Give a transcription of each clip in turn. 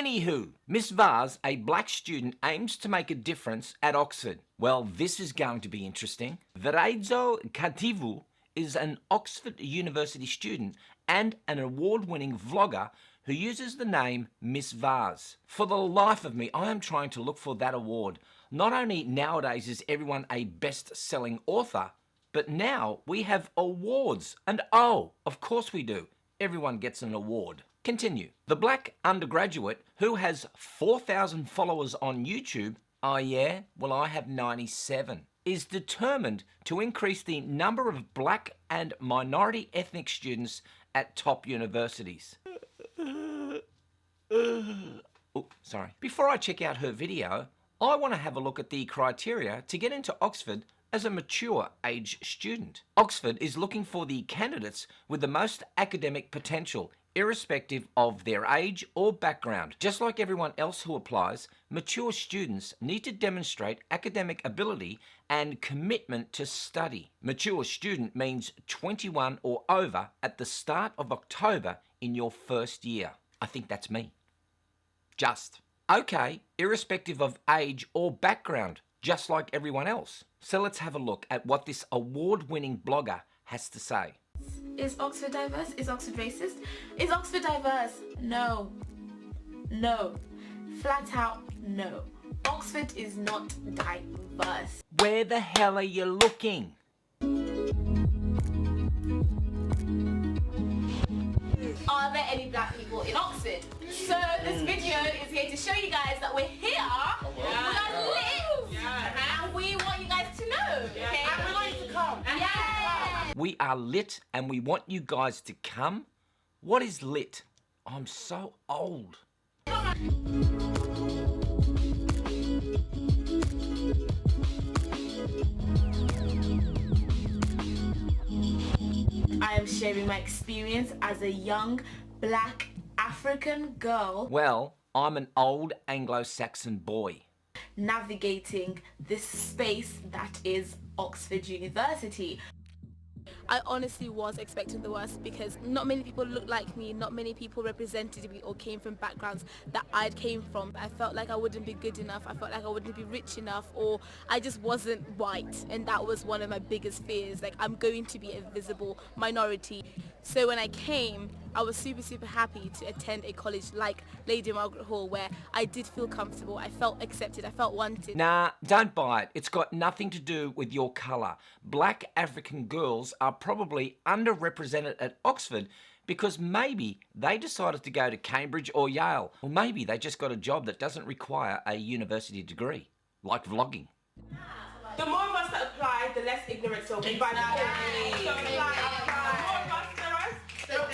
Anywho, Miss Varz, a black student, aims to make a difference at Oxford. Well, this is going to be interesting. Veredzo Kativu is an Oxford University student and an award-winning vlogger who uses the name Miss Varz. For the life of me, I am trying to look for that award. Not only nowadays is everyone a best-selling author, but now we have awards. And oh, of course we do. Everyone gets an award. Continue. The black undergraduate who has 4,000 followers on YouTube, oh yeah, well I have 97, is determined to increase the number of black and minority ethnic students at top universities. Oh, sorry. Before I check out her video, I want to have a look at the criteria to get into Oxford as a mature age student. Oxford is looking for the candidates with the most academic potential, irrespective of their age or background. Just like everyone else who applies, mature students need to demonstrate academic ability and commitment to study. Mature student means 21 or over at the start of October in your first year. I think that's me. Just. Okay, irrespective of age or background, just like everyone else. So let's have a look at what this award-winning blogger has to say. Is Oxford diverse? Is Oxford racist? Is Oxford diverse? No. No. Flat out, no. Oxford is not diverse. Where the hell are you looking? Are there any black people in Oxford? So this video is here to show you guys that we're here. We are lit. And we want you guys to know. Okay? And we want you to come. We are lit and we want you guys to come? What is lit? I'm so old. I am sharing my experience as a young black African girl. Well, I'm an old Anglo-Saxon boy. Navigating this space that is Oxford University. I honestly was expecting the worst because not many people looked like me, not many people represented me or came from backgrounds that I came from. I felt like I wouldn't be good enough, I felt like I wouldn't be rich enough, or I just wasn't white, and that was one of my biggest fears, like I'm going to be a visible minority. So when I came, I was super happy to attend a college like Lady Margaret Hall where I did feel comfortable, I felt accepted, I felt wanted. Nah, don't buy it. It's got nothing to do with your colour. Black African girls are probably underrepresented at Oxford because maybe they decided to go to Cambridge or Yale, or maybe they just got a job that doesn't require a university degree, like vlogging. The more of us that apply, the less ignorance will be. By now,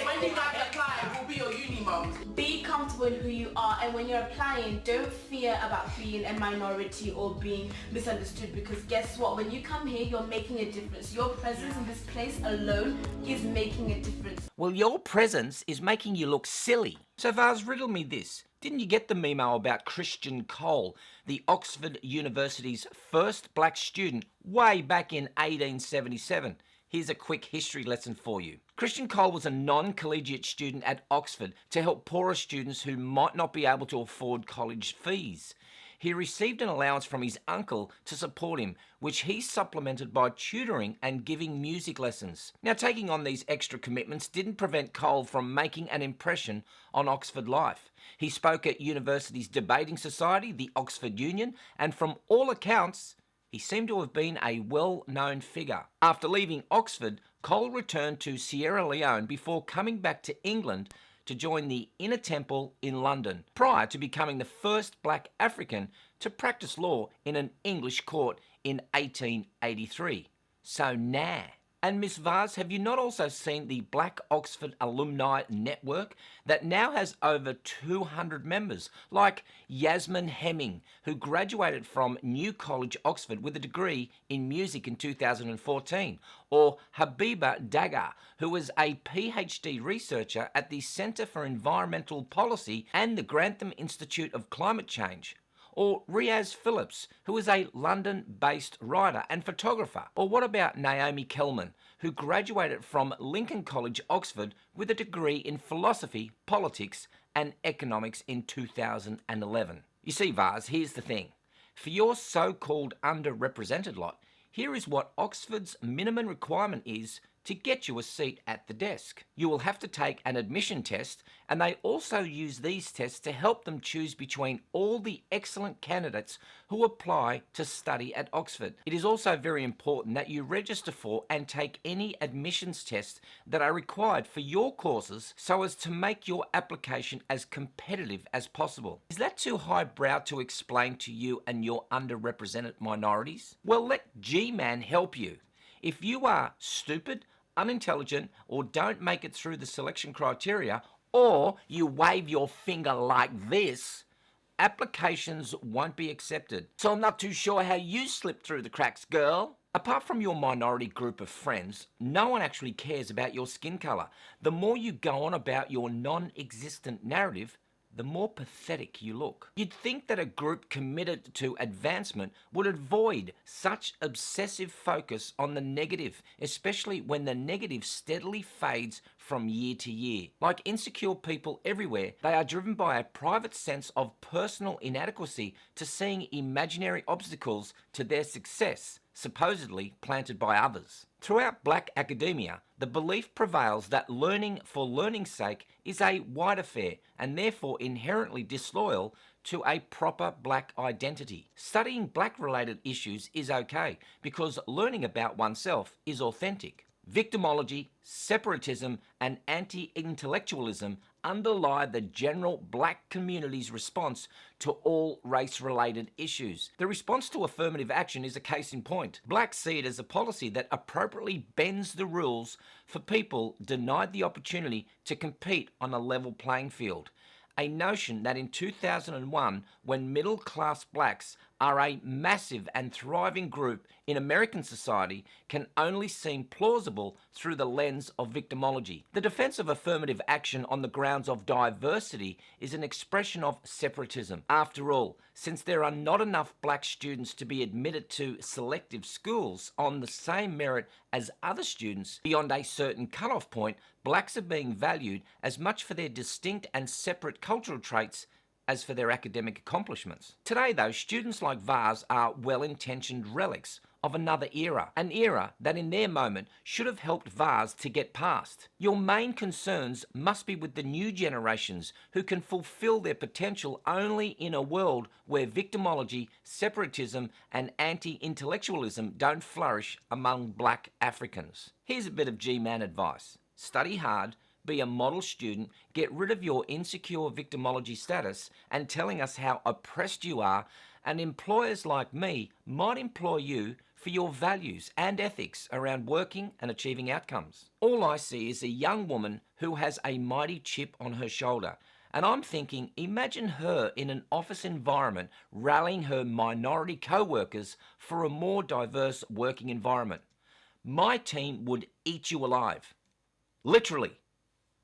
when you guys apply, we'll be your uni moms. Be comfortable in who you are, and when you're applying, don't fear about being a minority or being misunderstood, because guess what? When you come here, you're making a difference. Your presence in this place alone is making a difference. Well, your presence is making you look silly. So Vars, riddle me this. Didn't you get the memo about Christian Cole, the Oxford University's first black student way back in 1877? Here's a quick history lesson for you. Christian Cole was a non-collegiate student at Oxford to help poorer students who might not be able to afford college fees. He received an allowance from his uncle to support him, which he supplemented by tutoring and giving music lessons. Now, taking on these extra commitments didn't prevent Cole from making an impression on Oxford life. He spoke at university's debating society, the Oxford Union, and from all accounts, he seemed to have been a well-known figure. After leaving Oxford, Cole returned to Sierra Leone before coming back to England to join the Inner Temple in London, prior to becoming the first black African to practice law in an English court in 1883. So nah. And Miss Varz, have you not also seen the Black Oxford Alumni Network that now has over 200 members, like Yasmin Hemming, who graduated from New College, Oxford with a degree in music in 2014, or Habiba Dagger, who was a PhD researcher at the Centre for Environmental Policy and the Grantham Institute of Climate Change, or Riaz Phillips, who is a London-based writer and photographer. Or what about Naomi Kelman, who graduated from Lincoln College, Oxford with a degree in philosophy, politics and economics in 2011. You see, Vars, here's the thing. For your so-called underrepresented lot, here is what Oxford's minimum requirement is to get you a seat at the desk. You will have to take an admission test, and they also use these tests to help them choose between all the excellent candidates who apply to study at Oxford. It is also very important that you register for and take any admissions tests that are required for your courses so as to make your application as competitive as possible. Is that too highbrow to explain to you and your underrepresented minorities? Well, let G-Man help you. If you are stupid, unintelligent, or don't make it through the selection criteria, or you wave your finger like this, applications won't be accepted. So I'm not too sure how you slipped through the cracks, girl. Apart from your minority group of friends, no one actually cares about your skin colour. The more you go on about your non-existent narrative, the more pathetic you look. You'd think that a group committed to advancement would avoid such obsessive focus on the negative, especially when the negative steadily fades from year to year. Like insecure people everywhere, they are driven by a private sense of personal inadequacy to seeing imaginary obstacles to their success, supposedly planted by others. Throughout black academia, the belief prevails that learning for learning's sake is a white affair and therefore inherently disloyal to a proper black identity. Studying black-related issues is okay because learning about oneself is authentic. Victimology, separatism, and anti-intellectualism underlie the general black community's response to all race-related issues. The response to affirmative action is a case in point. Blacks see it as a policy that appropriately bends the rules for people denied the opportunity to compete on a level playing field. A notion that in 2001, when middle-class blacks are a massive and thriving group in American society, can only seem plausible through the lens of victimology. The defense of affirmative action on the grounds of diversity is an expression of separatism. After all, since there are not enough black students to be admitted to selective schools on the same merit as other students beyond a certain cutoff point, blacks are being valued as much for their distinct and separate cultural traits as for their academic accomplishments. Today, though, students like Vars are well-intentioned relics of another era, an era that in their moment should have helped Vars to get past. Your main concerns must be with the new generations who can fulfill their potential only in a world where victimology, separatism, and anti-intellectualism don't flourish among black Africans. Here's a bit of G-Man advice. Study hard, be a model student, get rid of your insecure victimology status and telling us how oppressed you are, and employers like me might employ you for your values and ethics around working and achieving outcomes. All I see is a young woman who has a mighty chip on her shoulder, and I'm thinking, imagine her in an office environment rallying her minority co-workers for a more diverse working environment. My team would eat you alive. Literally.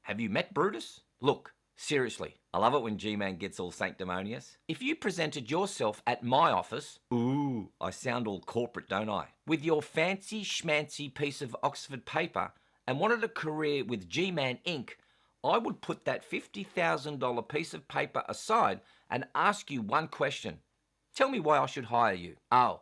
Have you met Brutus? Look, seriously, I love it when G-Man gets all sanctimonious. If you presented yourself at my office, ooh, I sound all corporate, don't I? With your fancy schmancy piece of Oxford paper and wanted a career with G-Man Inc., I would put that $50,000 piece of paper aside and ask you one question. Tell me why I should hire you. Oh,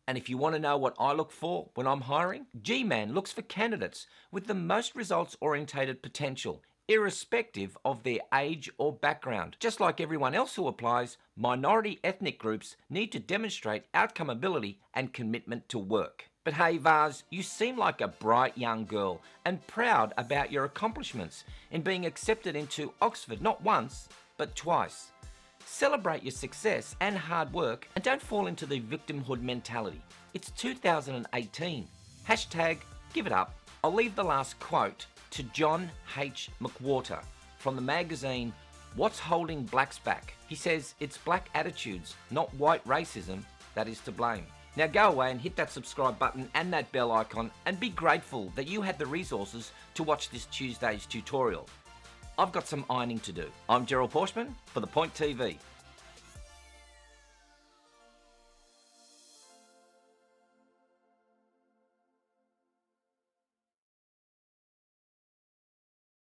and if you want to know what I look for when I'm hiring, G-Man looks for candidates with the most results-orientated potential, irrespective of their age or background. Just like everyone else who applies, minority ethnic groups need to demonstrate outcome ability and commitment to work. But hey Vars, you seem like a bright young girl and proud about your accomplishments in being accepted into Oxford not once, but twice. Celebrate your success and hard work and don't fall into the victimhood mentality. It's 2018. Hashtag give it up. I'll leave the last quote to John H. McWhorter from the magazine What's Holding Blacks Back? He says it's black attitudes, not white racism, that is to blame. Now go away and hit that subscribe button and that bell icon and be grateful that you had the resources to watch this Tuesday's tutorial. I've got some ironing to do. I'm Gerald Pauschmann for The Point TV.